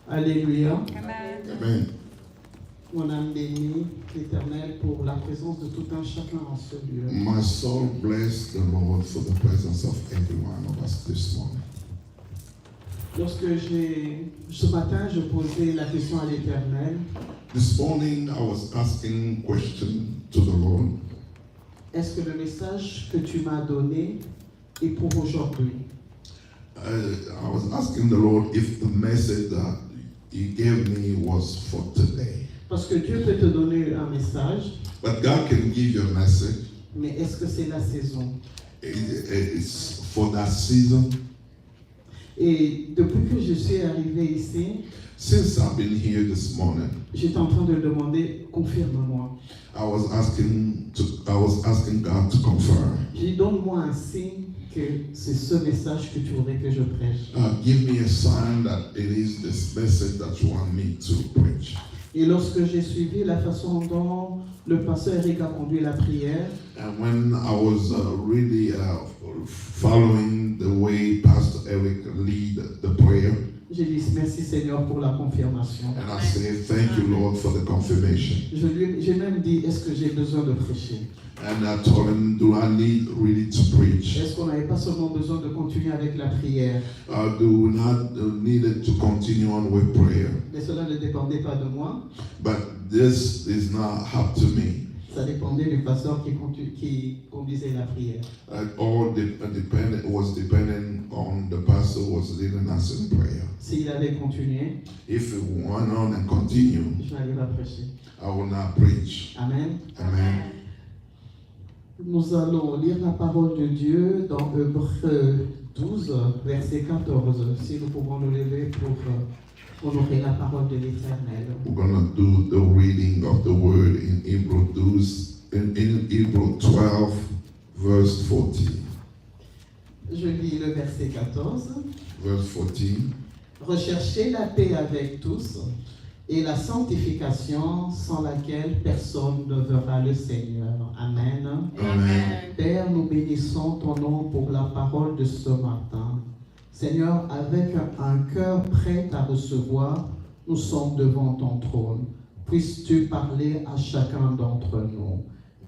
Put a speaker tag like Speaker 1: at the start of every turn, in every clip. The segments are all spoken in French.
Speaker 1: Alléluia.
Speaker 2: Amen.
Speaker 1: Mon âme bénit l'Éternel pour la présence de tout un chacun en ce lieu.
Speaker 2: My soul bless the Lord for the presence of every one of us this morning.
Speaker 1: Lorsque ce matin, je posais la question à l'Éternel,
Speaker 2: This morning I was asking a question to the Lord.
Speaker 1: est-ce que le message que tu m'as donné est pour aujourd'hui?
Speaker 2: I was asking the Lord if the message that He gave me was for today.
Speaker 1: Parce que Dieu peut te donner un message,
Speaker 2: But God can give you a message.
Speaker 1: mais est-ce que c'est la saison?
Speaker 2: It's for that season.
Speaker 1: Et depuis que je suis arrivé ici,
Speaker 2: Since I've been here this morning,
Speaker 1: j'étais en train de demander, confirme-moi.
Speaker 2: I was asking God to confirm.
Speaker 1: J'ai dit, donne-moi un signe que c'est ce message que tu voudrais que je prêche.
Speaker 2: Give me a sign that it is this message that you want me to preach.
Speaker 1: Et lorsque j'ai suivi la façon dont le pasteur Eric a conduit la prière,
Speaker 2: And when I was really following the way Pastor Eric lead the prayer,
Speaker 1: j'ai dit merci Seigneur pour la confirmation.
Speaker 2: and I say, thank you, Lord, for the confirmation.
Speaker 1: J'ai même dit, est-ce que j'ai besoin de prêcher?
Speaker 2: And I told him, do I need really to preach?
Speaker 1: Est-ce qu'on n'avait pas seulement besoin de continuer avec la prière?
Speaker 2: Do we not need to continue on with prayer?
Speaker 1: Mais cela ne dépendait pas de moi,
Speaker 2: But this is not up to me.
Speaker 1: ça dépendait du pasteur qui conduisait la prière.
Speaker 2: Was depending on the pastor who was leading us in prayer.
Speaker 1: S'il avait continué,
Speaker 2: If we went on and continue,
Speaker 1: je n'allais pas prêcher.
Speaker 2: I will not preach.
Speaker 1: Amen.
Speaker 2: Amen.
Speaker 1: Nous allons lire la parole de Dieu dans Hébreux 12, verset 14. Si nous pouvons nous lever pour honorer la parole de l'Éternel.
Speaker 2: We're going to do the reading of the word in Hebrew 12, verse 14.
Speaker 1: Je lis le verset 14.
Speaker 2: Verse 14.
Speaker 1: Recherchez la paix avec tous et la sanctification sans laquelle personne ne verra le Seigneur. Amen.
Speaker 2: Amen.
Speaker 1: Père, nous bénissons ton nom pour la parole de ce matin. Seigneur, avec un cœur prêt à recevoir, nous sommes devant ton trône. Puisses-tu parler à chacun d'entre nous.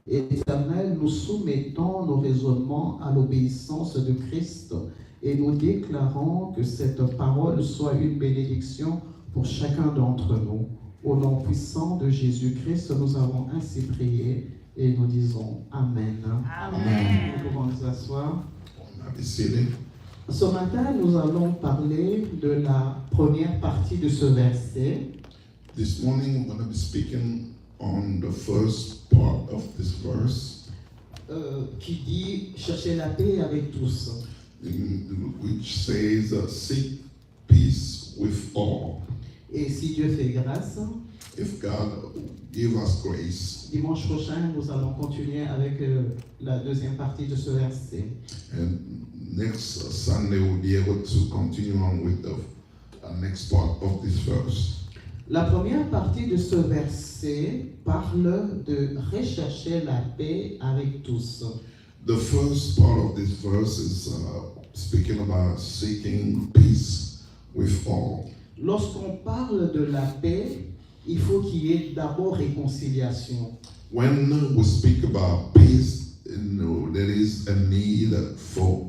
Speaker 1: Éternel, nous soumettons nos raisonnements à l'obéissance de Christ et nous déclarons que cette parole soit une bénédiction pour chacun d'entre nous. Au nom puissant de Jésus-Christ, nous avons ainsi prié et nous disons Amen.
Speaker 2: Amen.
Speaker 1: Nous pouvons nous asseoir.
Speaker 2: Be seated.
Speaker 1: Ce matin, nous allons parler de la première partie de ce verset
Speaker 2: This morning, I'm going to be speaking on the first part of this verse,
Speaker 1: qui dit « Cherchez la paix avec tous
Speaker 2: which says, seek peace with all. ».
Speaker 1: Et si Dieu fait grâce,
Speaker 2: If God give us grace,
Speaker 1: dimanche prochain, nous allons continuer avec la deuxième partie de ce verset.
Speaker 2: and next Sunday we'll be able to continue on with the next part of this verse.
Speaker 1: La première partie de ce verset parle de rechercher la paix avec tous.
Speaker 2: The first part of this verse is speaking about seeking peace with all.
Speaker 1: Lorsqu'on parle de la paix, il faut qu'il y ait d'abord réconciliation.
Speaker 2: When we speak about peace, there is a need for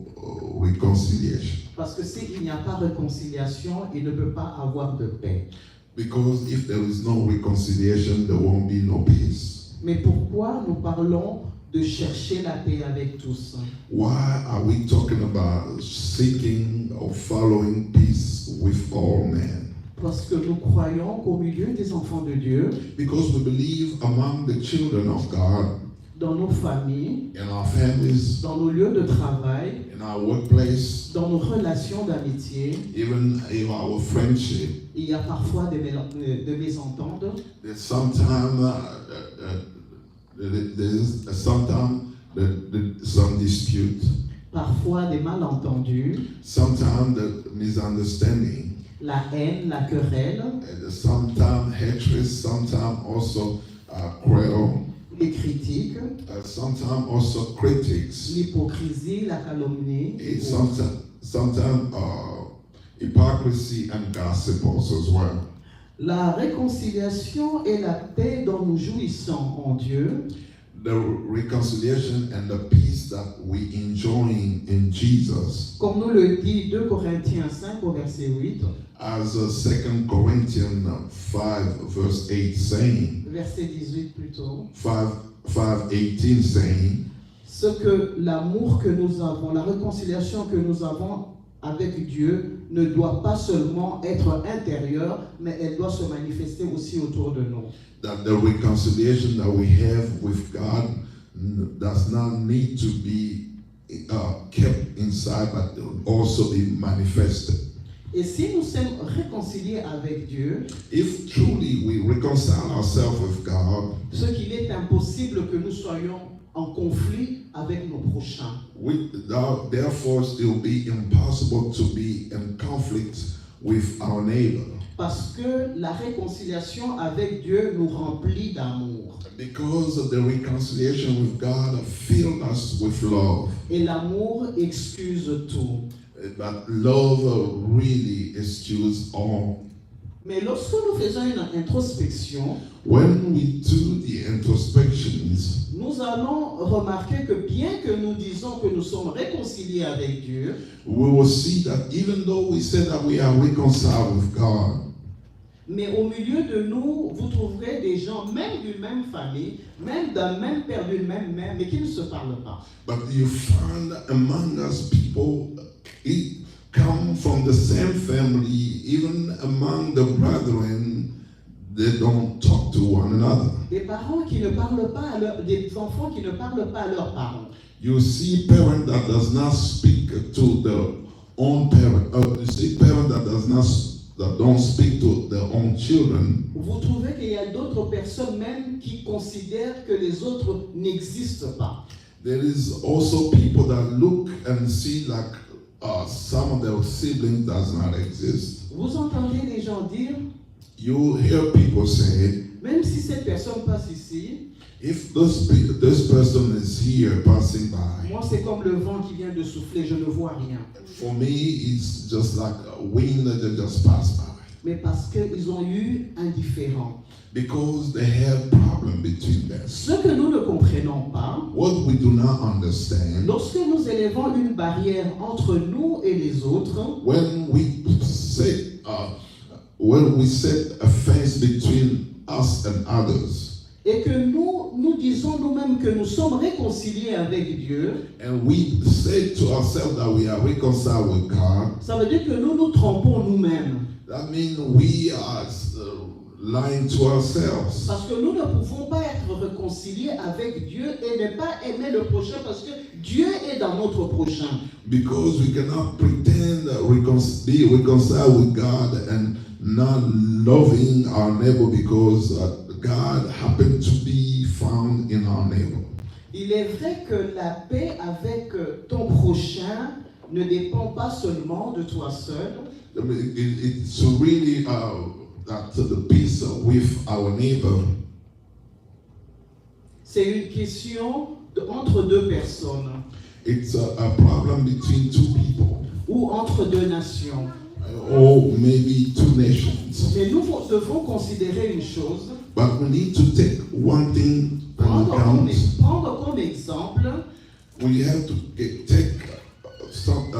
Speaker 2: reconciliation.
Speaker 1: Parce que s'il n'y a pas réconciliation, il ne peut pas avoir de paix.
Speaker 2: Because if there is no reconciliation, there won't be no peace.
Speaker 1: Mais pourquoi nous parlons de chercher la paix avec tous?
Speaker 2: Why are we talking about seeking or following peace with all men?
Speaker 1: Parce que nous croyons qu'au milieu des enfants de Dieu,
Speaker 2: Because we believe among the children of God,
Speaker 1: dans nos familles,
Speaker 2: in our families,
Speaker 1: dans nos lieux de travail,
Speaker 2: in our workplace,
Speaker 1: dans nos relations d'amitié,
Speaker 2: even in our friendship,
Speaker 1: il y a parfois des mésententes,
Speaker 2: there's sometimes some dispute,
Speaker 1: parfois des malentendus,
Speaker 2: sometimes the misunderstanding,
Speaker 1: la haine, la querelle,
Speaker 2: and sometimes hatred, sometimes also quarrel,
Speaker 1: les critiques,
Speaker 2: sometimes also critics,
Speaker 1: l'hypocrisie, la calomnie,
Speaker 2: sometimes hypocrisy and gossip also as well.
Speaker 1: La réconciliation et la paix dont nous jouissons en Dieu,
Speaker 2: The reconciliation and the peace that we enjoying in Jesus,
Speaker 1: comme nous le dit 2 Corinthiens 5 au verset 8,
Speaker 2: as 2 Corinthians 5 verse 8 saying,
Speaker 1: verset 18 plutôt,
Speaker 2: 5:18 saying,
Speaker 1: ce que l'amour que nous avons, la réconciliation que nous avons avec Dieu ne doit pas seulement être intérieure, mais elle doit se manifester aussi autour de nous.
Speaker 2: that the reconciliation that we have with God does not need to be kept inside, but also be manifested.
Speaker 1: Et si nous sommes réconciliés avec Dieu,
Speaker 2: If truly we reconcile ourselves with God,
Speaker 1: ce qu'il est impossible que nous soyons en conflit avec nos prochains.
Speaker 2: therefore it will be impossible to be in conflict with our neighbor.
Speaker 1: Parce que la réconciliation avec Dieu nous remplit d'amour.
Speaker 2: Because of the reconciliation with God filled us with love.
Speaker 1: Et l'amour excuse tout.
Speaker 2: But love really excuses all.
Speaker 1: Mais lorsque nous faisons une introspection,
Speaker 2: When we do the introspections,
Speaker 1: nous allons remarquer que bien que nous disons que nous sommes réconciliés avec Dieu,
Speaker 2: we will see that even though we say that we are reconciled with God,
Speaker 1: mais au milieu de nous, vous trouverez des gens, même d'une même famille, même d'un même père, d'une même mère, mais qui ne se parlent pas.
Speaker 2: but you find among us people come from the same family, even among the brethren, they don't talk to one another.
Speaker 1: Des parents qui ne parlent pas à des enfants qui ne parlent pas à leurs parents.
Speaker 2: You see parent that does not speak to their own parent. You see parent that don't speak to their own children.
Speaker 1: Vous trouvez qu'il y a d'autres personnes même qui considèrent que les autres n'existent pas.
Speaker 2: There is also people that look and see like some of their siblings does not exist.
Speaker 1: Vous entendez les gens dire,
Speaker 2: You hear people say,
Speaker 1: même si cette personne passe ici,
Speaker 2: if this person is here passing by,
Speaker 1: moi c'est comme le vent qui vient de souffler, je ne vois rien.
Speaker 2: for me it's just like a wind that just passed by.
Speaker 1: Mais parce qu'ils ont eu un différend.
Speaker 2: Because they have problem between them.
Speaker 1: Ce que nous ne comprenons pas,
Speaker 2: What we do not understand,
Speaker 1: lorsque nous élevons une barrière entre nous et les autres,
Speaker 2: when we set a fence between us and others,
Speaker 1: et que nous disons nous-mêmes que nous sommes réconciliés avec Dieu,
Speaker 2: and we say to ourselves that we are reconciled with God,
Speaker 1: ça veut dire que nous nous trompons nous-mêmes.
Speaker 2: that means we are lying to ourselves.
Speaker 1: Parce que nous ne pouvons pas être réconciliés avec Dieu et ne pas aimer le prochain parce que Dieu est dans notre prochain.
Speaker 2: Because we cannot pretend that we can be reconciled with God and not loving our neighbor because God happened to be found in our neighbor.
Speaker 1: Il est vrai que la paix avec ton prochain ne dépend pas seulement de toi seul.
Speaker 2: I mean, it's really that the peace with our neighbor.
Speaker 1: C'est une question entre deux personnes
Speaker 2: It's a problem between two people,
Speaker 1: ou entre deux nations.
Speaker 2: or maybe two nations.
Speaker 1: Mais nous devons considérer une chose,
Speaker 2: But we need to take one thing into account.
Speaker 1: prendre comme exemple
Speaker 2: We have to take some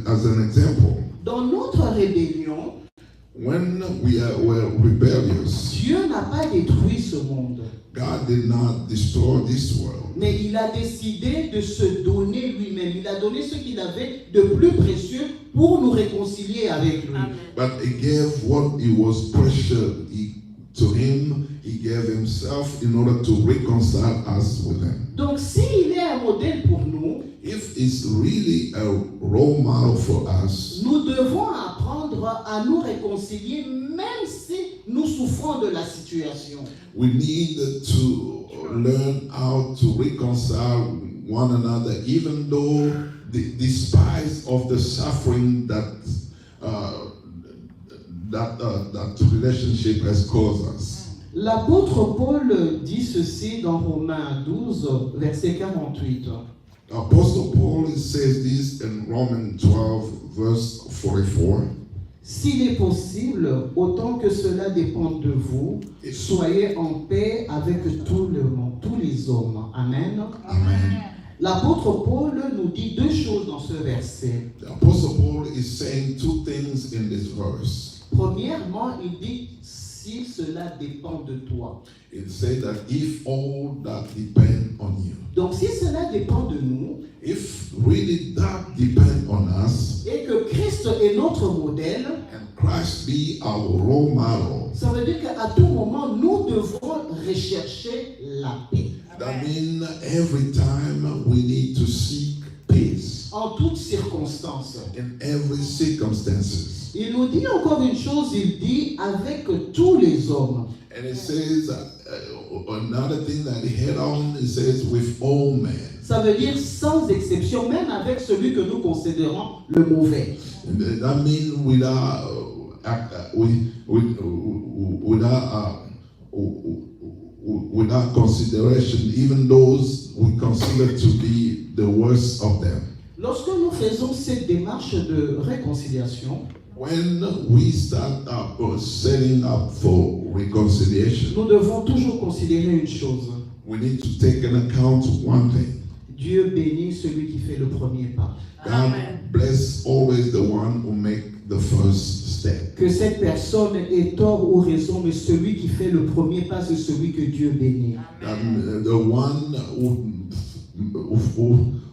Speaker 2: as an example.
Speaker 1: dans notre rébellion.
Speaker 2: When were rebellious,
Speaker 1: Dieu n'a pas détruit ce monde,
Speaker 2: God did not destroy this world.
Speaker 1: mais il a décidé de se donner lui-même. Il a donné ce qu'il avait de plus précieux pour nous réconcilier avec lui.
Speaker 3: Amen.
Speaker 2: But he gave what he was precious to him. He gave himself in order to reconcile us with him.
Speaker 1: Donc s'il est un modèle pour nous,
Speaker 2: If it's really a role model for us,
Speaker 1: nous devons apprendre à nous réconcilier même si nous souffrons de la situation.
Speaker 2: we need to learn how to reconcile one another, even though despite of the suffering that relationship has caused us.
Speaker 1: L'apôtre Paul dit ceci dans Romains 12, verset 48.
Speaker 2: Apostle Paul says this in Romans 12, verse 44.
Speaker 1: S'il est possible, autant que cela dépende de vous, soyez en paix avec tout le monde, tous les hommes. Amen.
Speaker 2: Amen.
Speaker 1: L'apôtre Paul nous dit deux choses dans ce verset.
Speaker 2: The Apostle Paul is saying two things in this verse.
Speaker 1: Premièrement, il dit si cela dépend de toi.
Speaker 2: It says that if all that depend on you.
Speaker 1: Donc si cela dépend de nous,
Speaker 2: If really that depend on us,
Speaker 1: et que Christ est notre modèle,
Speaker 2: and Christ be our role model,
Speaker 1: ça veut dire qu'à tout moment, nous devons rechercher la paix.
Speaker 2: that means every time we need to seek peace
Speaker 1: En toutes circonstances.
Speaker 2: in every circumstances.
Speaker 1: Il nous dit encore une chose, il dit avec tous les hommes.
Speaker 2: And it says another thing that head on, it says with all men.
Speaker 1: Ça veut dire sans exception, même avec celui que nous considérons le mauvais.
Speaker 2: And that means without consideration, even those we consider to be the worst of them.
Speaker 1: Lorsque nous faisons cette démarche de réconciliation,
Speaker 2: When we start up or setting up for reconciliation,
Speaker 1: nous devons toujours considérer une chose.
Speaker 2: we need to take into account one thing.
Speaker 1: Dieu bénit celui qui fait le premier pas.
Speaker 2: God bless always the one who make the first step.
Speaker 1: Que cette personne ait tort ou raison, mais celui qui fait le premier pas, c'est celui que Dieu bénit.
Speaker 2: The one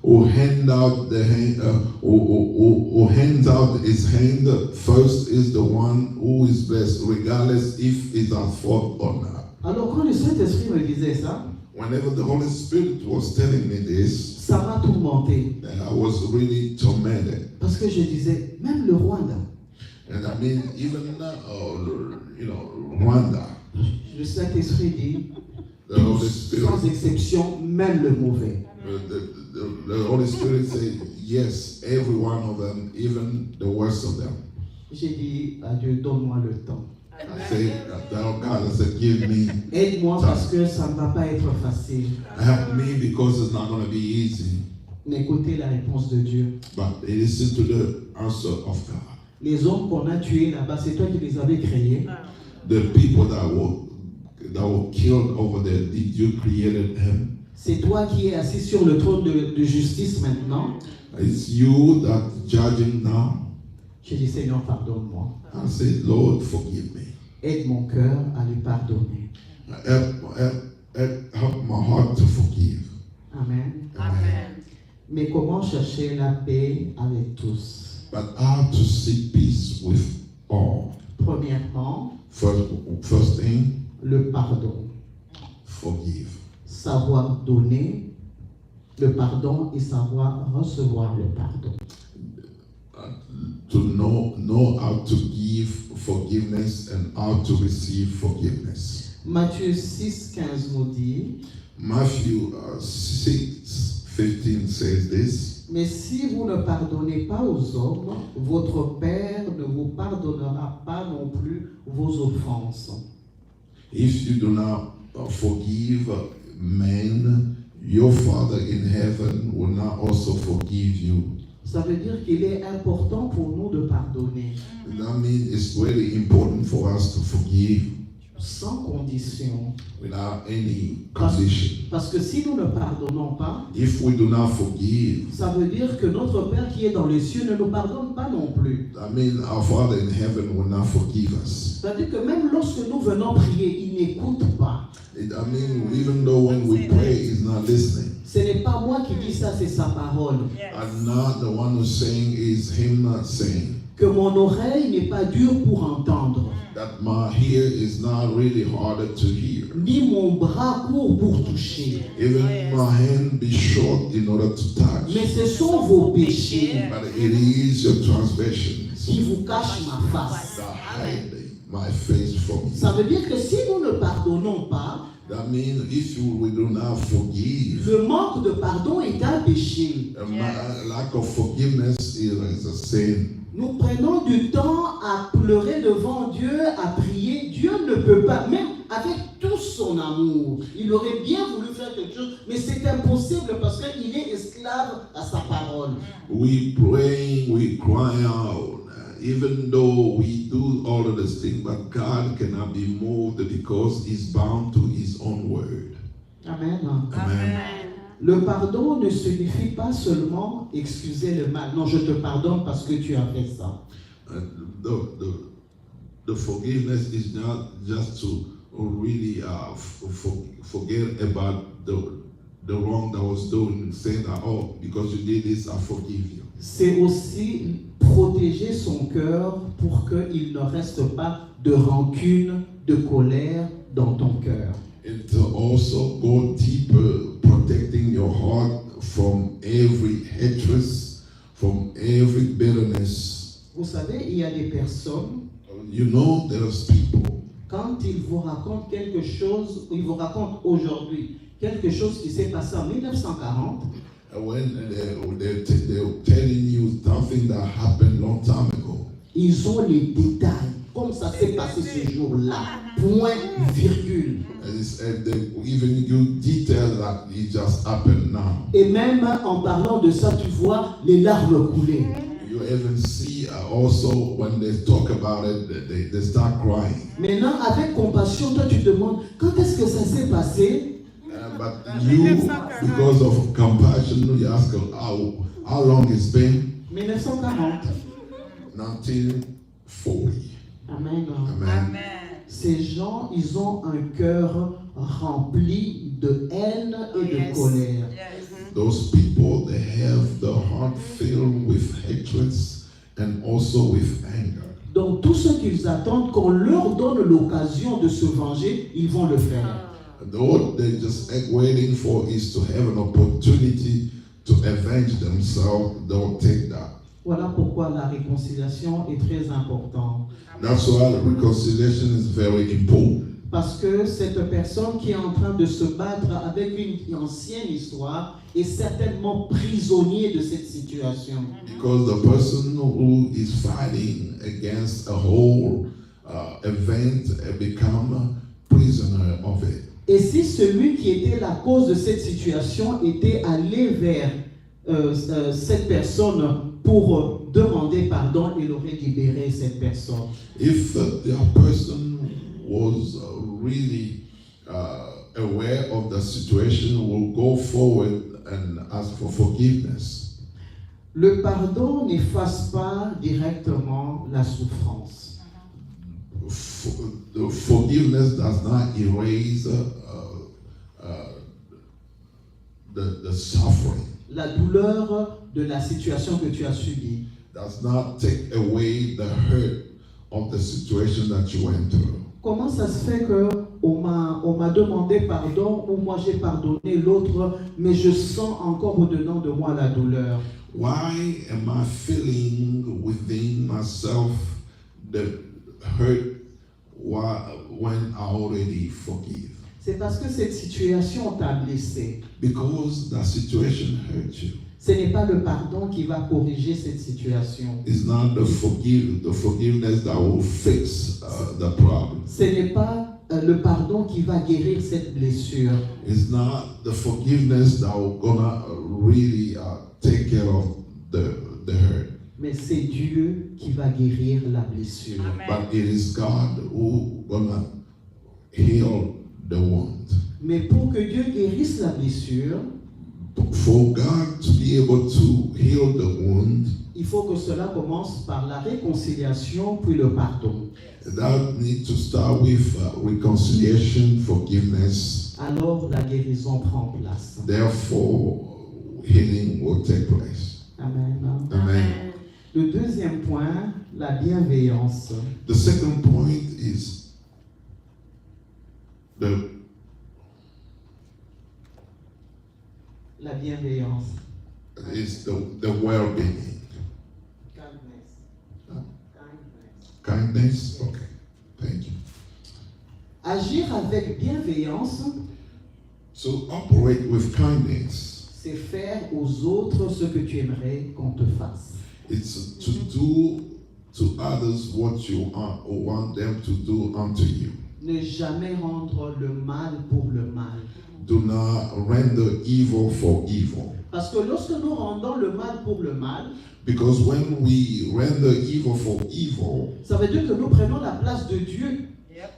Speaker 2: who hand out the hand, who hands out his hand first is the one who is blessed, regardless if it's at fault or not.
Speaker 1: Alors quand le Saint-Esprit me disait ça,
Speaker 2: Whenever the Holy Spirit was telling me this,
Speaker 1: ça m'a tourmenté.
Speaker 2: I was really tormented.
Speaker 1: Parce que je disais, même le Rwanda,
Speaker 2: And I mean, even Rwanda,
Speaker 1: le Saint-Esprit dit,
Speaker 2: the Holy Spirit,
Speaker 1: sans exception, même le mauvais.
Speaker 2: the Holy Spirit said, yes, every one of them, even the worst of them.
Speaker 1: J'ai dit à Dieu, donne-moi le temps.
Speaker 2: I said, tell God, I said, give me,
Speaker 1: Aide-moi parce que ça ne va pas être facile.
Speaker 2: help me because it's not going to be easy.
Speaker 1: Mais écoutez la réponse de Dieu.
Speaker 2: But listen to the answer of God.
Speaker 1: Les hommes qu'on a tués là-bas, c'est toi qui les avais créés.
Speaker 2: The people that were killed over there, did you created them?
Speaker 1: C'est toi qui es assis sur le trône de justice maintenant.
Speaker 2: It's you that judging now.
Speaker 1: J'ai dit, Seigneur, pardonne-moi.
Speaker 2: I said, Lord, forgive me.
Speaker 1: Aide mon cœur à lui pardonner.
Speaker 2: Help my heart to forgive.
Speaker 1: Amen.
Speaker 2: Amen.
Speaker 1: Mais comment chercher la paix avec tous?
Speaker 2: But how to seek peace with all?
Speaker 1: Premièrement,
Speaker 2: First thing,
Speaker 1: le pardon.
Speaker 2: forgive.
Speaker 1: Savoir donner le pardon et savoir recevoir le pardon.
Speaker 2: To know how to give forgiveness and how to receive forgiveness.
Speaker 1: Matthieu 6,15 nous dit,
Speaker 2: Matthew 6:15 says this.
Speaker 1: mais si vous ne pardonnez pas aux hommes, votre Père ne vous pardonnera pas non plus vos offenses.
Speaker 2: If you do not forgive men, your Father in heaven will not also forgive you.
Speaker 1: Ça veut dire qu'il est important pour nous de pardonner
Speaker 2: That means it's really important for us to forgive
Speaker 1: sans condition.
Speaker 2: without any condition.
Speaker 1: Parce que si nous ne pardonnons pas,
Speaker 2: If we do not forgive,
Speaker 1: ça veut dire que notre Père qui est dans les cieux ne nous pardonne pas non plus.
Speaker 2: that means our Father in heaven will not forgive us.
Speaker 1: C'est-à-dire que même lorsque nous venons prier, il n'écoute pas.
Speaker 2: I mean, even though when we pray, He's not listening.
Speaker 1: Ce n'est pas moi qui dis ça, c'est sa parole.
Speaker 2: I'm not the one who's saying, is Him not saying.
Speaker 1: Que mon oreille n'est pas dure pour entendre,
Speaker 2: That my ear is not really harder to hear.
Speaker 1: ni mon bras court pour toucher.
Speaker 2: Even my hand be short in order to touch.
Speaker 1: Mais ce sont vos péchés
Speaker 2: But it is your transgressions
Speaker 1: qui vous cachent ma face.
Speaker 2: that hide my face from you.
Speaker 1: Ça veut dire que si nous ne pardonnons pas,
Speaker 2: That means if we do not forgive,
Speaker 1: le manque de pardon est un péché.
Speaker 2: lack of forgiveness is a sin.
Speaker 1: Nous prenons du temps à pleurer devant Dieu, à prier. Dieu ne peut pas, même avec tout son amour, il aurait bien voulu faire quelque chose, mais c'est impossible parce qu'il est esclave à sa parole.
Speaker 2: We pray, we cry out, even though we do all of this thing, but God cannot be moved because He's bound to His own word.
Speaker 1: Amen.
Speaker 2: Amen.
Speaker 1: Le pardon ne signifie pas seulement excuser le mal. Non, je te pardonne parce que tu as fait ça.
Speaker 2: The forgiveness is not just to really forget about the wrong that was done, saying that, oh, because you did this, I forgive you.
Speaker 1: C'est aussi protéger son cœur pour qu'il ne reste pas de rancune, de colère dans ton cœur.
Speaker 2: And to also go deeper, protecting your heart from every hatred, from every bitterness.
Speaker 1: Vous savez, il y a des personnes,
Speaker 2: You know, there's people,
Speaker 1: quand ils vous racontent quelque chose, ils vous racontent aujourd'hui quelque chose qui s'est passé en 1940,
Speaker 2: when they're telling you something that happened long time ago.
Speaker 1: ils ont les détails, comme ça s'est passé ce jour-là, point, virgule.
Speaker 2: And they even give details that it just happened now.
Speaker 1: Et même en parlant de ça, tu vois les larmes couler.
Speaker 2: You even see also when they talk about it, they start crying.
Speaker 1: Maintenant, avec compassion, toi tu te demandes, quand est-ce que ça s'est passé?
Speaker 2: But you, because of compassion, you ask them how long it's been.
Speaker 1: 1940.
Speaker 2: 1940.
Speaker 1: Amen.
Speaker 2: Amen.
Speaker 1: Ces gens, ils ont un cœur rempli de haine et de colère.
Speaker 2: Those people, they have the heart filled with hatreds and also with anger.
Speaker 1: Donc tout ce qu'ils attendent, qu'on leur donne l'occasion de se venger, ils vont le faire.
Speaker 2: What they're just waiting for is to have an opportunity to avenge themselves. Don't take that.
Speaker 1: Voilà pourquoi la réconciliation est très importante.
Speaker 2: That's why reconciliation is very important.
Speaker 1: Parce que cette personne qui est en train de se battre avec une ancienne histoire est certainement prisonnier de cette situation.
Speaker 2: Because the person who is fighting against a whole event become a prisoner of it.
Speaker 1: Et si celui qui était la cause de cette situation était allé vers cette personne pour demander pardon, il aurait libéré cette personne.
Speaker 2: If the person was really aware of the situation, will go forward and ask for forgiveness.
Speaker 1: Le pardon n'efface pas directement la souffrance.
Speaker 2: The forgiveness does not erase the suffering.
Speaker 1: La douleur de la situation que tu as subie.
Speaker 2: Does not take away the hurt of the situation that you went through.
Speaker 1: Comment ça se fait que on m'a demandé pardon ou moi j'ai pardonné l'autre, mais je sens encore au-dedans de moi la douleur?
Speaker 2: Why am I feeling within myself the hurt when I already forgive?
Speaker 1: C'est parce que cette situation t'a blessé.
Speaker 2: Because that situation hurt you.
Speaker 1: Ce n'est pas le pardon qui va corriger cette situation.
Speaker 2: It's not the forgiveness that will fix the problem.
Speaker 1: Ce n'est pas le pardon qui va guérir cette blessure.
Speaker 2: It's not the forgiveness that will gonna really take care of the hurt.
Speaker 1: Mais c'est Dieu qui va guérir la blessure.
Speaker 3: Amen.
Speaker 2: But it is God who gonna heal the wound.
Speaker 1: Mais pour que Dieu guérisse la blessure,
Speaker 2: For God to be able to heal the wound,
Speaker 1: il faut que cela commence par la réconciliation puis le pardon.
Speaker 2: that needs to start with reconciliation, forgiveness.
Speaker 1: Alors la guérison prend place.
Speaker 2: Therefore, healing will take place.
Speaker 1: Amen.
Speaker 2: Amen.
Speaker 1: Le deuxième point, la bienveillance.
Speaker 2: The second point is
Speaker 1: La bienveillance.
Speaker 2: the well-being.
Speaker 1: Kindness.
Speaker 2: Huh?
Speaker 1: Kindness.
Speaker 2: Kindness? Okay, thank you.
Speaker 1: Agir avec bienveillance,
Speaker 2: to operate with kindness.
Speaker 1: c'est faire aux autres ce que tu aimerais qu'on te fasse.
Speaker 2: It's to do to others what you want them to do unto you.
Speaker 1: Ne jamais rendre le mal pour le mal.
Speaker 2: Do not render evil for evil.
Speaker 1: Parce que lorsque nous rendons le mal pour le mal,
Speaker 2: Because when we render evil for evil,
Speaker 1: ça veut dire que nous prenons la place de Dieu.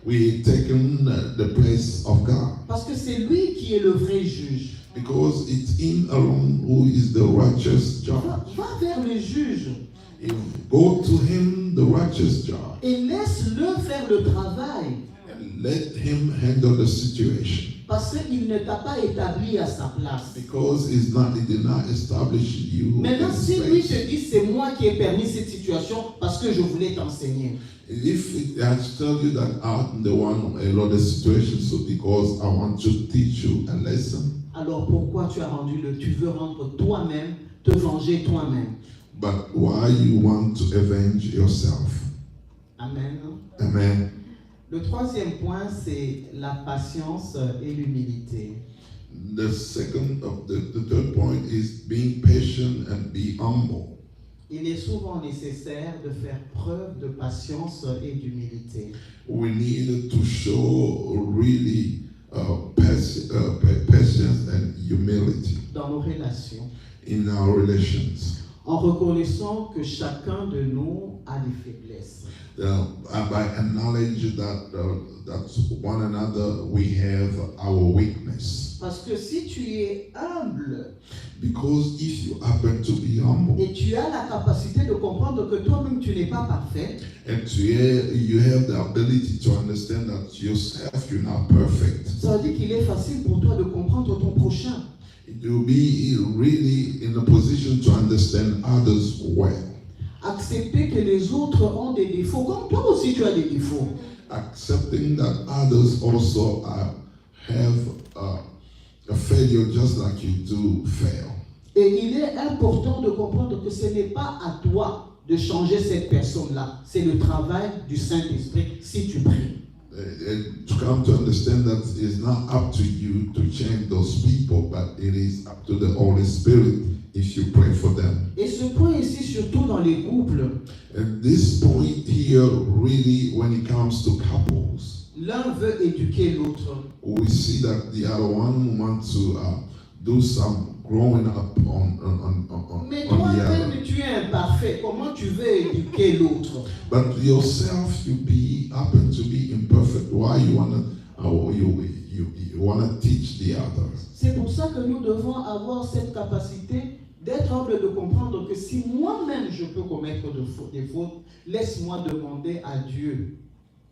Speaker 2: we taken the place of God.
Speaker 1: Parce que c'est lui qui est le vrai juge.
Speaker 2: Because it's Him alone who is the righteous judge.
Speaker 1: Va vers le juge
Speaker 2: If go to Him, the righteous judge,
Speaker 1: et laisse-le faire le travail.
Speaker 2: and let Him handle the situation.
Speaker 1: Parce qu'il ne t'a pas établi à sa place.
Speaker 2: Because He did not establish you.
Speaker 1: Maintenant,
Speaker 2: in
Speaker 1: si lui
Speaker 2: space.
Speaker 1: te dit c'est moi qui ai permis cette situation parce que je voulais t'enseigner,
Speaker 2: If it has tell you that I'm the one allowed the situation, so because I want to teach you a lesson,
Speaker 1: alors pourquoi tu veux rendre toi-même, te venger toi-même?
Speaker 2: but why you want to avenge yourself?
Speaker 1: Amen.
Speaker 2: Amen.
Speaker 1: Le troisième point, c'est la patience et l'humilité.
Speaker 2: The third point is being patient and be humble.
Speaker 1: Il est souvent nécessaire de faire preuve de patience et d'humilité.
Speaker 2: We need to show really patience and humility
Speaker 1: Dans nos relations,
Speaker 2: in our relations.
Speaker 1: en reconnaissant que chacun de nous a des faiblesses.
Speaker 2: By acknowledge that one another we have our weakness.
Speaker 1: Parce que si tu es humble
Speaker 2: Because if you happen to be humble
Speaker 1: et tu as la capacité de comprendre que toi-même tu n'es pas parfait,
Speaker 2: and you have the ability to understand that yourself you're not perfect,
Speaker 1: ça veut dire qu'il est facile pour toi de comprendre ton prochain.
Speaker 2: you'll be really in a position to understand others well.
Speaker 1: Accepter que les autres ont des défauts, comme toi aussi tu as des défauts.
Speaker 2: Accepting that others also have a failure just like you do fail.
Speaker 1: Et il est important de comprendre que ce n'est pas à toi de changer cette personne-là. C'est le travail du Saint-Esprit si tu pries.
Speaker 2: To come to understand that it's not up to you to change those people, but it is up to the Holy Spirit if you pray for them.
Speaker 1: Et ce point ici, surtout dans les couples,
Speaker 2: And this point here, really, when it comes to couples,
Speaker 1: l'un veut éduquer l'autre.
Speaker 2: we see that the other one wants to do some growing up on
Speaker 1: Mais
Speaker 2: the other.
Speaker 1: toi-même, tu es imparfait. Comment tu veux éduquer l'autre?
Speaker 2: But yourself, you happen to be imperfect. Why you wanna teach the others?
Speaker 1: C'est pour ça que nous devons avoir cette capacité d'être humble, de comprendre que si moi-même je peux commettre des fautes, laisse-moi demander à Dieu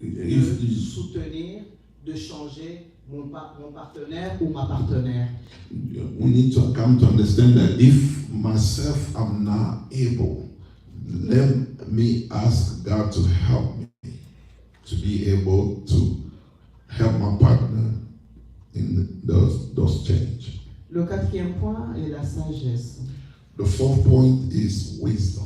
Speaker 1: de soutenir, de changer mon partenaire ou ma partenaire.
Speaker 2: We need to come to understand that if myself I'm not able, let me ask God to help me to be able to help my partner in those change.
Speaker 1: Le quatrième point est la sagesse.
Speaker 2: The fourth point is wisdom.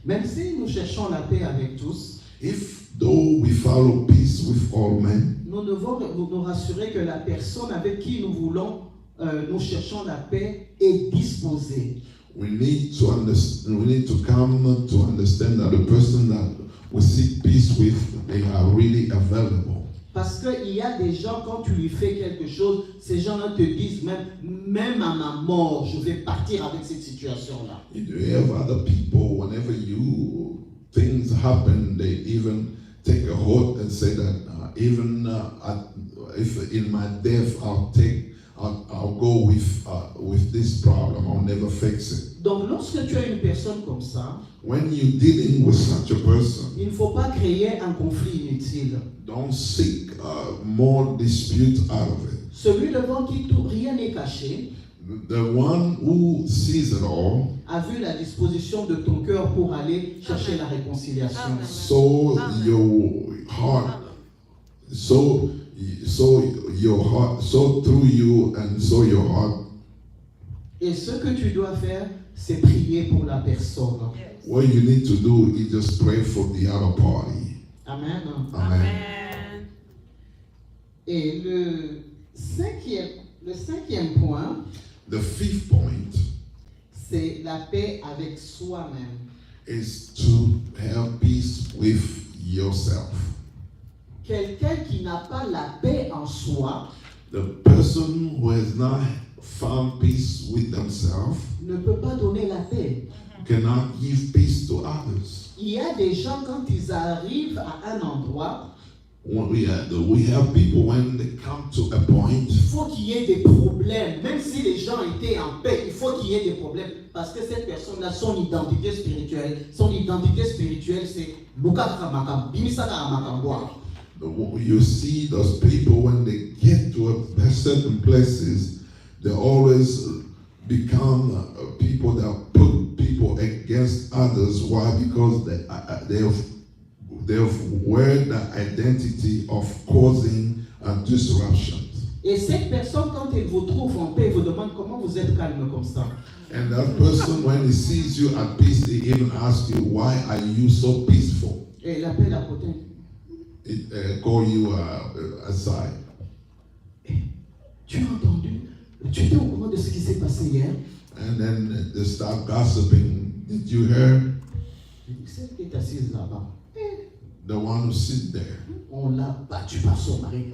Speaker 1: Même si nous cherchons la paix avec tous,
Speaker 2: If though we follow peace with all men,
Speaker 1: nous devons nous rassurer que la personne avec qui nous cherchons la paix est disposée.
Speaker 2: we need to come to understand that the person that we seek peace with, they are really available.
Speaker 1: Parce qu'il y a des gens, quand tu lui fais quelque chose, ces gens-là te disent même à ma mort, je vais partir avec cette situation-là.
Speaker 2: You have other people, whenever things happen, they even take a hold and say that if in my death I'll go with this problem, I'll never fix it.
Speaker 1: Donc lorsque tu as une personne comme ça,
Speaker 2: When you're dealing with such a person,
Speaker 1: il ne faut pas créer un conflit inutile.
Speaker 2: don't seek more dispute out of it.
Speaker 1: Celui devant qui rien n'est caché
Speaker 2: The one who sees it all,
Speaker 1: a vu la disposition de ton cœur pour aller chercher la réconciliation.
Speaker 3: Amen.
Speaker 2: so your heart, so your heart, so through you and so your heart.
Speaker 1: Et ce que tu dois faire, c'est prier pour la personne.
Speaker 2: What you need to do is just pray for the other party.
Speaker 1: Amen.
Speaker 2: Amen.
Speaker 3: Amen.
Speaker 1: Et le cinquième point,
Speaker 2: The fifth point
Speaker 1: c'est la paix avec soi-même.
Speaker 2: is to have peace with yourself.
Speaker 1: Quelqu'un qui n'a pas la paix en soi
Speaker 2: The person who has not found peace with themselves
Speaker 1: ne peut pas donner la paix.
Speaker 2: cannot give peace to others.
Speaker 1: Il y a des gens, quand ils arrivent à un endroit,
Speaker 2: When we have people when they come to a point,
Speaker 1: il faut qu'il y ait des problèmes. Même si les gens étaient en paix, il faut qu'il y ait des problèmes. Parce que cette personne-là, son identité spirituelle, c'est Luka Makam, Bimisaka Makamboa.
Speaker 2: you see those people when they get to a certain places, they always become people that put people against others. Why? Because they've wear the identity of causing disruptions.
Speaker 1: Et cette personne, quand elle vous trouve en paix, vous demande comment vous êtes calme comme ça.
Speaker 2: And that person, when he sees you at peace, he even asks you, why are you so peaceful?
Speaker 1: Et il appelle à côté.
Speaker 2: It call you aside.
Speaker 1: Tu as entendu? Tu étais au courant de ce qui s'est passé hier?
Speaker 2: And then they start gossiping. Did you hear?
Speaker 1: Celle qui est assise là-bas.
Speaker 2: The one who sits there.
Speaker 1: On l'a battu par son mari.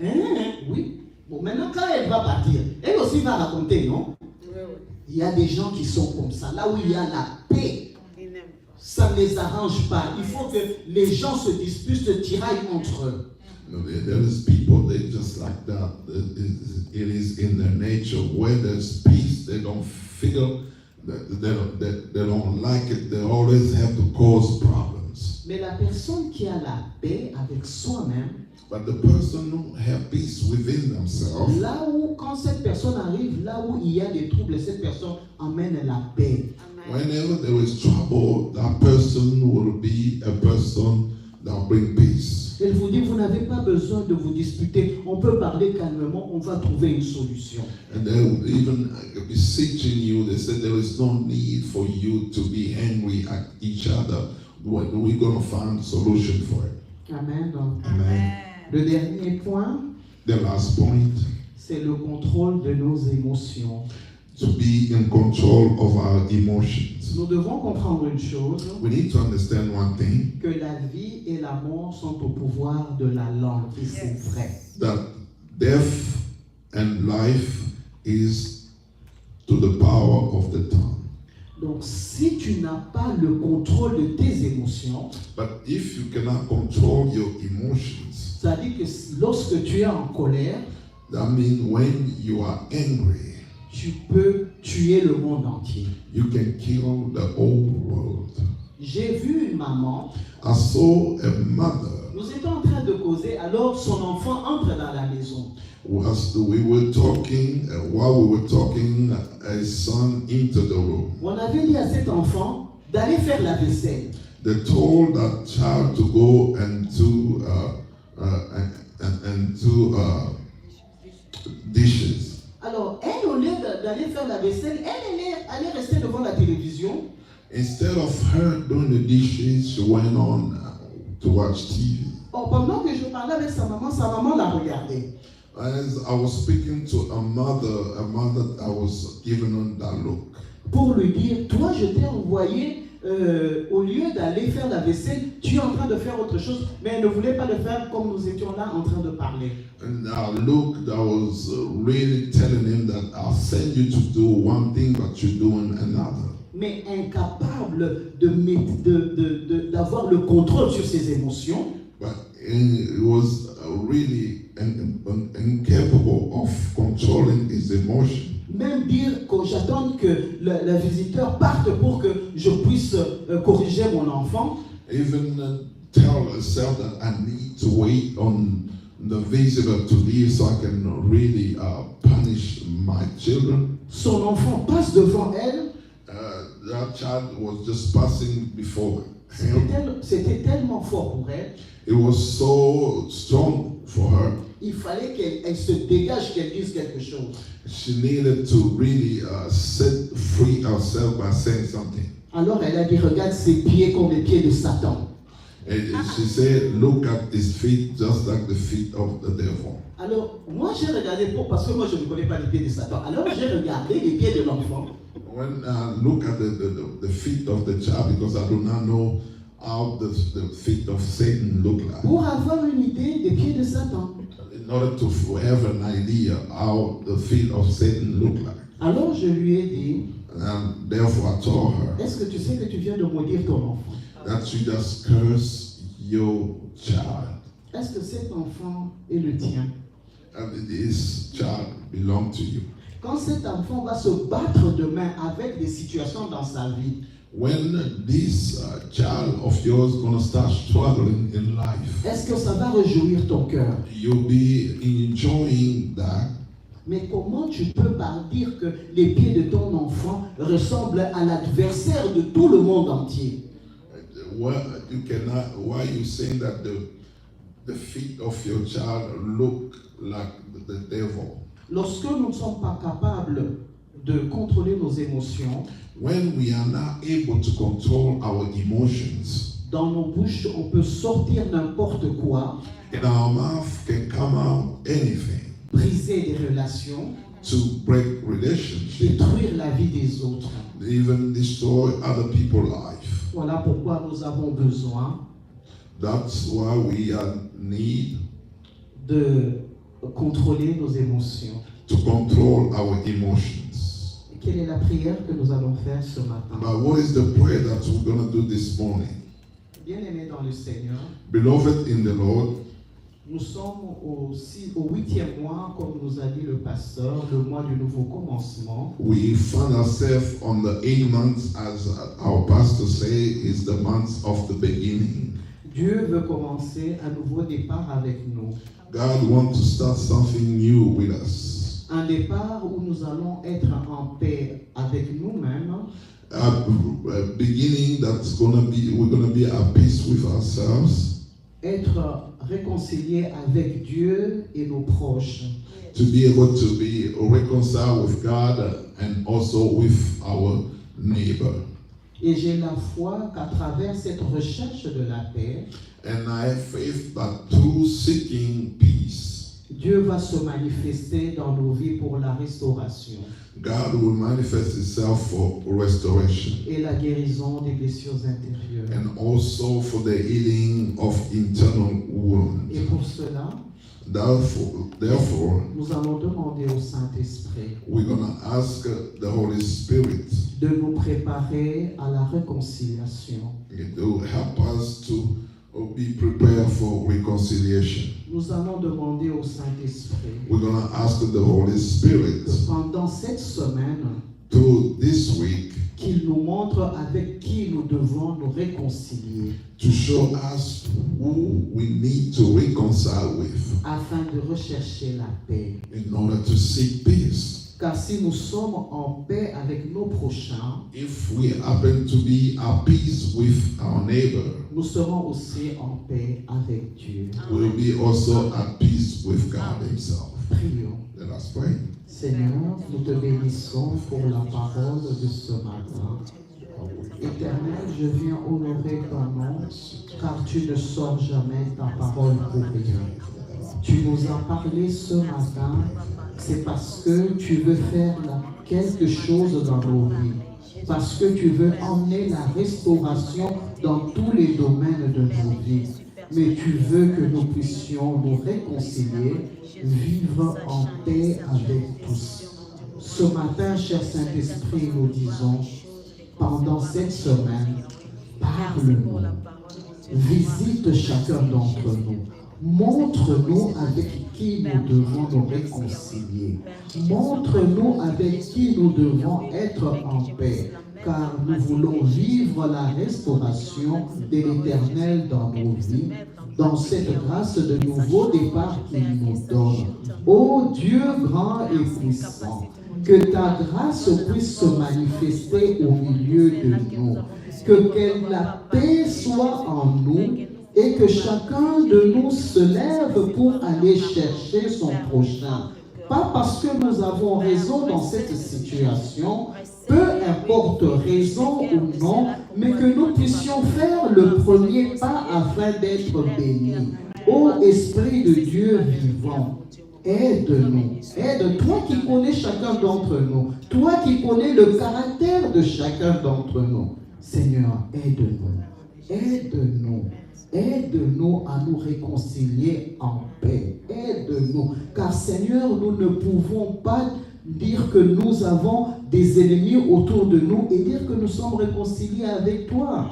Speaker 1: Oui. Bon, maintenant, quand elle va partir, elle aussi va raconter, non? Il y a des gens qui sont comme ça. Là où il y a la paix, ça ne les arrange pas. Il faut que les gens se disputent, se tiraillent entre eux.
Speaker 2: There is people, they just like that. It is in their nature. Where there's peace, they don't feel, they don't like it. They always have to cause problems.
Speaker 1: Mais la personne qui a la paix avec soi-même,
Speaker 2: But the person who have peace within themselves,
Speaker 1: là où, quand cette personne arrive, là où il y a des troubles, cette personne emmène la paix.
Speaker 2: whenever there is trouble, that person will be a person that bring peace.
Speaker 1: Elle vous dit, vous n'avez pas besoin de vous disputer. On peut parler calmement, on va trouver une solution.
Speaker 2: And they will even beseeching you. They said there is no need for you to be angry at each other. We're going to find a solution for it.
Speaker 1: Amen.
Speaker 2: Amen.
Speaker 1: Le dernier point,
Speaker 2: The last point,
Speaker 1: c'est le contrôle de nos émotions.
Speaker 2: to be in control of our emotions.
Speaker 1: Nous devons comprendre une chose,
Speaker 2: We need to understand one thing,
Speaker 1: que la vie et la mort sont au pouvoir de la langue. Et c'est vrai.
Speaker 2: that death and life is to the power of the tongue.
Speaker 1: Donc, si tu n'as pas le contrôle de tes émotions,
Speaker 2: But if you cannot control your emotions,
Speaker 1: ça dit que lorsque tu es en colère,
Speaker 2: that means when you are angry,
Speaker 1: tu peux tuer le monde entier.
Speaker 2: you can kill the whole world.
Speaker 1: J'ai vu une maman,
Speaker 2: I saw a mother.
Speaker 1: nous étions en train de causer, alors son enfant entre dans la maison.
Speaker 2: We were talking, while we were talking, a son entered the room.
Speaker 1: On avait dit à cet enfant d'aller faire la vaisselle.
Speaker 2: They told that child to go and do dishes.
Speaker 1: Alors, elle, au lieu d'aller faire la vaisselle, elle allait rester devant la télévision.
Speaker 2: Instead of her doing the dishes, she went on to watch TV.
Speaker 1: Or, pendant que je parlais avec sa maman la regardait.
Speaker 2: As I was speaking to a mother, I was giving her that look.
Speaker 1: Pour lui dire, toi, je t'ai envoyé, au lieu d'aller faire la vaisselle, tu es en train de faire autre chose, mais elle ne voulait pas le faire comme nous étions là en train de parler.
Speaker 2: And I looked, I was really telling him that I'll send you to do one thing, but you're doing another.
Speaker 1: Mais incapable d'avoir le contrôle sur ses émotions.
Speaker 2: But he was really incapable of controlling his emotion.
Speaker 1: Même dire que j'attends que le visiteur parte pour que je puisse corriger mon enfant.
Speaker 2: Even tell herself that I need to wait on the visitor to leave so I can really punish my children.
Speaker 1: Son enfant passe devant elle.
Speaker 2: That child was just passing before him.
Speaker 1: C'était tellement fort pour elle.
Speaker 2: It was so strong for her.
Speaker 1: Il fallait qu'elle se dégage, qu'elle dise quelque chose.
Speaker 2: She needed to really set free herself by saying something.
Speaker 1: Alors elle a dit, regarde ses pieds comme les pieds de Satan.
Speaker 2: And she said, look at his feet just like the feet of the devil.
Speaker 1: Alors, moi j'ai regardé, parce que moi je ne connais pas les pieds de Satan, alors j'ai regardé les pieds de l'enfant.
Speaker 2: When I look at the feet of the child, because I do not know how the feet of Satan look like.
Speaker 1: Pour avoir une idée des pieds de Satan.
Speaker 2: In order to have an idea how the feet of Satan look like.
Speaker 1: Alors je lui ai dit,
Speaker 2: And therefore I told her,
Speaker 1: est-ce que tu sais que tu viens de maudire ton enfant?
Speaker 2: that you just curse your child.
Speaker 1: Est-ce que cet enfant est le tien?
Speaker 2: And this child belong to you.
Speaker 1: Quand cet enfant va se battre demain avec des situations dans sa vie,
Speaker 2: When this child of yours gonna start struggling in life,
Speaker 1: est-ce que ça va réjouir ton cœur?
Speaker 2: you'll be enjoying that.
Speaker 1: Mais comment tu peux pas dire que les pieds de ton enfant ressemblent à l'adversaire de tout le monde entier?
Speaker 2: Why you saying that the feet of your child look like the devil?
Speaker 1: Lorsque nous ne sommes pas capables de contrôler nos émotions,
Speaker 2: When we are not able to control our emotions,
Speaker 1: dans nos bouches, on peut sortir n'importe quoi,
Speaker 2: in our mouth can come out anything
Speaker 1: briser des relations,
Speaker 2: to break relationships,
Speaker 1: détruire la vie des autres.
Speaker 2: even destroy other people's life.
Speaker 1: Voilà pourquoi nous avons besoin
Speaker 2: That's why we need
Speaker 1: de contrôler nos émotions.
Speaker 2: to control our emotions.
Speaker 1: Et quelle est la prière que nous allons faire ce matin?
Speaker 2: But what is the prayer that we're going to do this morning?
Speaker 1: Bien-aimés dans le Seigneur,
Speaker 2: Beloved in the Lord,
Speaker 1: nous sommes au 8e mois, comme nous a dit le pasteur, le mois du nouveau commencement.
Speaker 2: we find ourselves on the 8th month, as our pastor say, is the month of the beginning.
Speaker 1: Dieu veut commencer un nouveau départ avec nous.
Speaker 2: God wants to start something new with us.
Speaker 1: Un départ où nous allons être en paix avec nous-mêmes,
Speaker 2: A beginning that's we're gonna be at peace with ourselves,
Speaker 1: être réconciliés avec Dieu et nos proches.
Speaker 2: to be able to be reconciled with God and also with our neighbor.
Speaker 1: Et j'ai la foi qu'à travers cette recherche de la paix,
Speaker 2: And I have faith that through seeking peace,
Speaker 1: Dieu va se manifester dans nos vies pour la restauration
Speaker 2: God will manifest Himself for restoration
Speaker 1: et la guérison des blessures intérieures.
Speaker 2: and also for the healing of internal wounds.
Speaker 1: Et pour cela,
Speaker 2: Therefore,
Speaker 1: nous allons demander au Saint-Esprit
Speaker 2: we're going to ask the Holy Spirit
Speaker 1: de nous préparer à la réconciliation.
Speaker 2: to help us to be prepared for reconciliation.
Speaker 1: Nous allons demander au Saint-Esprit
Speaker 2: We're going to ask the Holy Spirit
Speaker 1: que pendant cette semaine,
Speaker 2: through this week
Speaker 1: qu'il nous montre avec qui nous devons nous réconcilier
Speaker 2: to show us who we need to reconcile with
Speaker 1: afin de rechercher la paix.
Speaker 2: in order to seek peace.
Speaker 1: Car si nous sommes en paix avec nos prochains,
Speaker 2: If we happen to be at peace with our neighbor,
Speaker 1: nous serons aussi en paix avec Dieu.
Speaker 2: we'll be also at peace with God Himself.
Speaker 1: Prions.
Speaker 2: Let us pray.
Speaker 1: Seigneur, nous te bénissons pour la parole de ce matin. Éternel, je viens honorer ton nom, car tu ne sors jamais ta parole pour rien. Tu nous as parlé ce matin, c'est parce que tu veux faire quelque chose dans nos vies, parce que tu veux emmener la restauration dans tous les domaines de nos vies. Mais tu veux que nous puissions nous réconcilier, vivre en paix avec tous. Ce matin, cher Saint-Esprit, nous disons, pendant cette semaine, parle-nous, visite chacun d'entre nous. Montre-nous avec qui nous devons nous réconcilier. Montre-nous avec qui nous devons être en paix, car nous voulons vivre la restauration de l'Éternel dans nos vies, dans cette grâce de nouveau départ qu'il nous donne. Ô Dieu grand et puissant, que ta grâce puisse se manifester au milieu de nous, que la paix soit en nous, et que chacun de nous se lève pour aller chercher son prochain. Pas parce que nous avons raison dans cette situation, peu importe raison ou non, mais que nous puissions faire le premier pas afin d'être bénis. Ô Esprit de Dieu vivant, aide-nous. Aide toi qui connais chacun d'entre nous. Toi qui connais le caractère de chacun d'entre nous. Seigneur, aide-nous. Aide-nous. Aide-nous à nous réconcilier en paix. Aide-nous. Car Seigneur, nous ne pouvons pas dire que nous avons des ennemis autour de nous et dire que nous sommes réconciliés avec toi.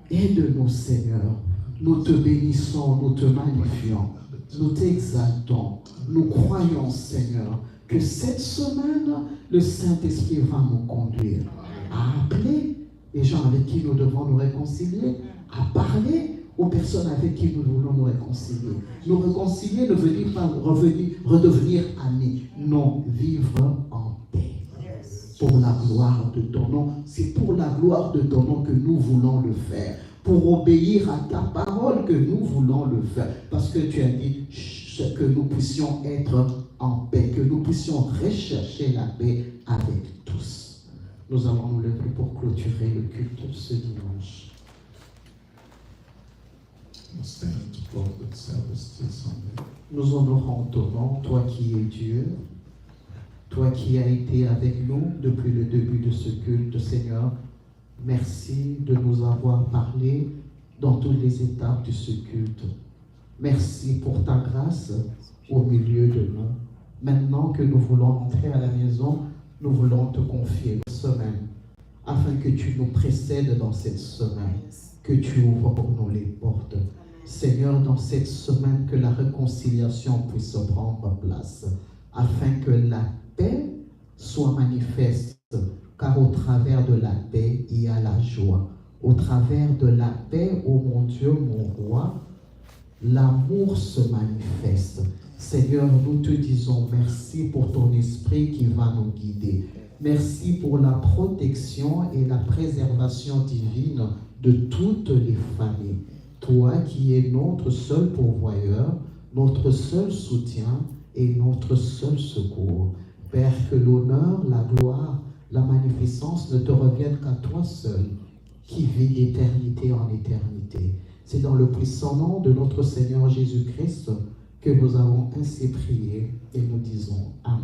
Speaker 1: Aide-nous, Seigneur. Nous te bénissons, nous te magnifions, nous t'exaltons. Nous croyons, Seigneur, que cette semaine, le Saint-Esprit va nous conduire à appeler les gens avec qui nous devons nous réconcilier, à parler aux personnes avec qui nous voulons nous réconcilier. Nous réconcilier ne veut dire pas redevenir amis. Non, vivre en paix. Pour la gloire de ton nom. C'est pour la gloire de ton nom que nous voulons le faire. Pour obéir à ta parole que nous voulons le faire. Parce que tu as dit que nous puissions être en paix, que nous puissions rechercher la paix avec tous. Nous allons nous lever pour clôturer le culte ce dimanche. Nous honorons ton nom, toi qui es Dieu, toi qui as été avec nous depuis le début de ce culte, Seigneur. Merci de nous avoir parlé dans toutes les étapes de ce culte. Merci pour ta grâce au milieu de nous. Maintenant que nous voulons entrer à la maison, nous voulons te confier une semaine afin que tu nous précèdes dans cette semaine, que tu ouvres pour nous les portes. Seigneur, dans cette semaine, que la réconciliation puisse prendre place afin que la paix soit manifeste. Car au travers de la paix, il y a la joie. Au travers de la paix, ô mon Dieu, mon roi, l'amour se manifeste. Seigneur, nous te disons merci pour ton esprit qui va nous guider. Merci pour la protection et la préservation divine de toutes les familles. Toi qui es notre seul pourvoyeur, notre seul soutien et notre seul secours. Père, que l'honneur, la gloire, la magnificence ne te reviennent qu'à toi seul, qui vis d'éternité en éternité. C'est dans le puissant nom de notre Seigneur Jésus-Christ que nous avons ainsi prié et nous disons Amen.